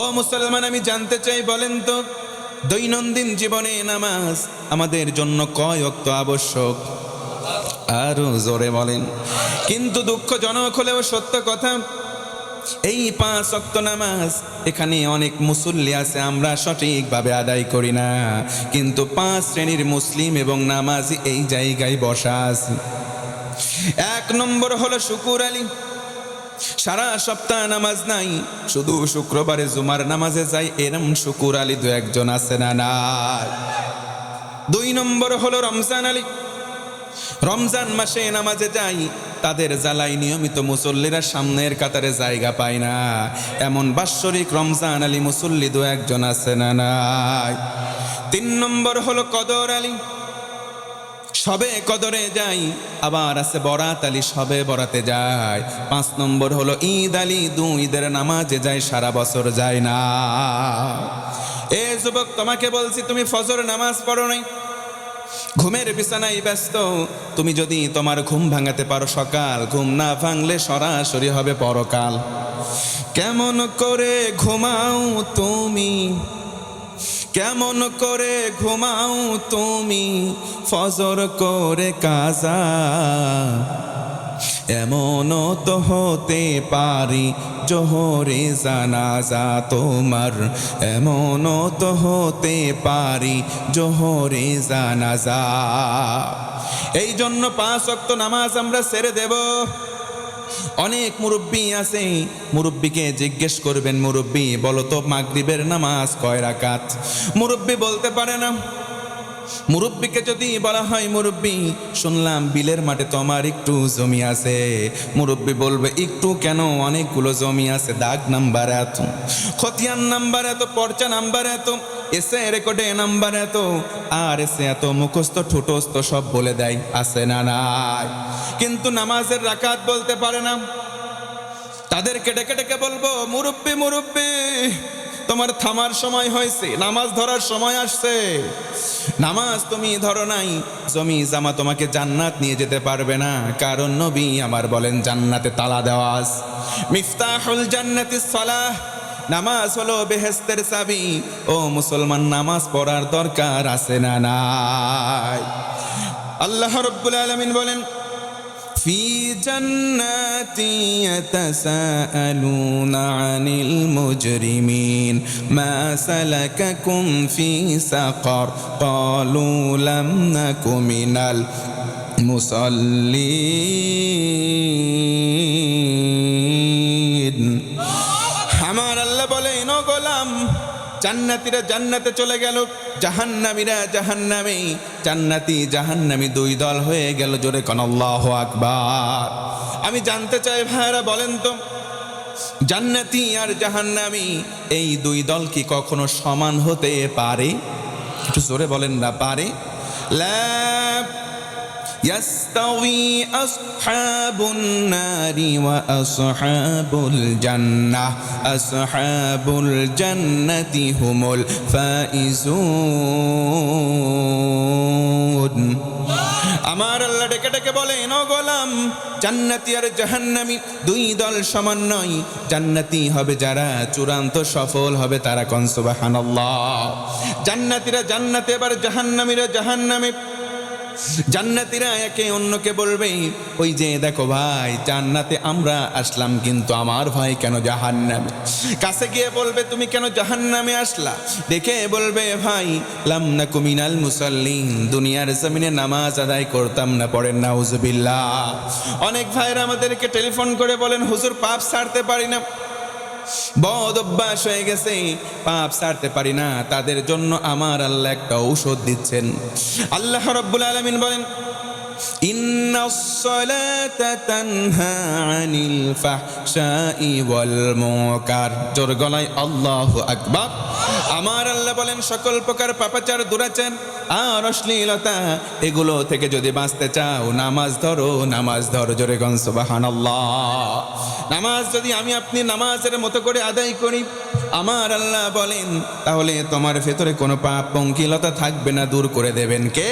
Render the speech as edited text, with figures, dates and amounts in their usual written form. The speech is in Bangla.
ও মুসলমান, আমি জানতে চাই, বলেন তো দৈনন্দিন জীবনে নামাজ আমাদের জন্য কয় ওয়াক্ত আবশ্যক? আরো জোরে বলেন। কিন্তু দুঃখজনক হলেও সত্য কথা, এই 5 ওয়াক্ত নামাজ এখানে অনেক মুসল্লি আছে, আমরা সঠিকভাবে আদায় করি না। কিন্তু 5 শ্রেণীর মুসলিম এবং নামাজি এই জায়গায় বসা আছে। 1 নম্বর হলো শুকুর আলী, সারা সপ্তাহ নামাজ নাই, শুধু শুক্রবারে জুমার নামাজে যাই, এরম শুকুর আলী 2-1 জন আছে না নাই? 2 নম্বর হলো রমজান আলী, রমজান মাসে নামাজে যাই, তাদের জ্বালাই নিয়মিত মুসল্লিরা সামনের কাতারে জায়গা পায় না, এমন বাৎসরিক রমজান আলী মুসল্লি 2-1 জন আছে না নাই? 3 নম্বর হলো কদর আলী, সবে কদরে যাই, আবার আছে বরাত আলী, সবে বরাতে যায়। 5 নম্বর হলো ঈদ আলী, 2 ঈদের নামাজে যায়, সারা বছর যায় না। এ যুবক, তোমাকে বলছি, তুমি ফজর নামাজ পড়ো নাই, ঘুমের বিছানায় ব্যস্ত। তুমি যদি তোমার ঘুম ভাঙাতে পারো সকাল, ঘুম না ভাঙলে সরাসরি হবে পরকাল। কেমন করে ঘুমাও তুমি, কেমন করে ঘুমাও তুমি, ফজর করে কাজা, এমনও তো হতে পারি জোহরে জানাজা তোমার, এমনও তো হতে পারি জোহরে জানাজা। এই জন্য 5 ওয়াক্ত নামাজ আমরা ছেড়ে দেব। অনেক মুরব্বী আছে, মুরব্বীকে জিজ্ঞেস করবেন, মুরব্বী বলো তো মাগরিবের নামাজ কয় রাকাত? মুরব্বী বলতে পারে না। মুরব্বীকে যদি বলা হয়, মুরব্বী শুনলাম বিলের মাঠে তোমার একটু জমি আছে, মুরব্বী বলবে একটু কেন, অনেকগুলো জমি আছে, দাগ নাম্বার এত, খতিয়ান নাম্বার এত, পর্চা নাম্বার এত, এসে রেকর্ডে নাম্বার এত, আর এসে এত, মুখস্থ ঠোঁটস্থ সব বলে দেয়, আছে না নাই? কিন্তু নামাজের রাকাত বলতে পারে না। তাদেরকে ডেকে ডেকে বলবো, মুরব্বী মুরব্বী তোমার থামার সময় হয়েছে, নামাজ ধরার সময় আসছে, নামাজ তুমি ধরো নাই, জমি জামা তোমাকে জান্নাত নিয়ে যেতে পারবে না। কারণ নবী আমার বলেন, জান্নাতে তালা দেওয়া আছে, মিফতাহুল জান্নাতিস সালাহ, নামাজ হলো বেহেশতের চাবি। ও মুসলমান, নামাজ পড়ার দরকার আছে না নাই? আল্লাহ রাব্বুল আলামিন বলেন, في جنات يتساءلون عن المجرمين ما سلككم في سقر قالوا لم نك من المصلين। আমার আল্লাহ বলেন, ও গোলাম, জান্নাতীরা জান্নাতে চলে গেল, জাহান্নামীরা জাহান্নামে, জান্নাতি জাহান্নামী 2 দল হয়ে গেল। জোরে কোন আল্লাহু আকবার। আমি জানতে চাই ভাইরা, বলেন তো জান্নাতি আর জাহান্নামী এই 2 দল কি কখনো সমান হতে পারে? একটু জোরে বলেন না, পারে? লা يستوي أصحاب النار وأصحاب الجنة أصحاب الجنة هم الفائزون। আমার আল্লাহ ডেকে ডেকে বলেন, ও গোলাম, জান্নাতি আর জাহান্নামী 2 দল সমান নয়। জান্নাতি হবে যারা চূড়ান্ত সফল হবে, তারা কোন সুবহানাল্লাহ। জান্নাতীরা জান্নাতে, এবার জাহান্নামীরা জাহান্নামে। জান্নাতীরা একে অন্যকে বলবে, ওই যে দেখো ভাই, জান্নাতে আমরা আসলাম, কিন্তু আমার ভাই কেন জাহান্নামে? কাছে গিয়ে বলবে, তুমি কেন জাহান্নামে আসলা? দেখে বলবে, ভাই লাম নাকু মিনাল মুসাল্লিন, দুনিয়ার জমিনে নামাজ আদায় করতাম না। পড়েন নাউজুবিল্লাহ। অনেক ভাইরা আমাদেরকে টেলিফোন করে বলেন, হুজুর পাপ ছাড়তে পারি না, বদ অভ্যাস হয়ে গেছে, পাপ ছাড়তে পারি না। তাদের জন্য আমার আল্লাহ একটা ঔষধ দিচ্ছেন। আল্লাহ রাব্বুল আলামিন বলেন, ইন্নাস সালাতা তানহা আনিল ফাহশাই ওয়াল মুনকার। জোর গলায় আল্লাহু আকবার। আমার আল্লাহ বলেন, সকল প্রকার পাপাচার, দুরাচার আর অশ্লীলতা, এগুলো থেকে যদি বাঁচতে চাও, নামাজ ধরো, নামাজ ধরো। জোরে গন সুবহানাল্লাহ। নামাজ যদি আমি আপনি নামাজের মতো করে আদায় করি, আমার আল্লাহ বলেন, তাহলে তোমার ভেতরে কোনো পাপ পঙ্কিলতা থাকবে না, দূর করে দেবেন কে?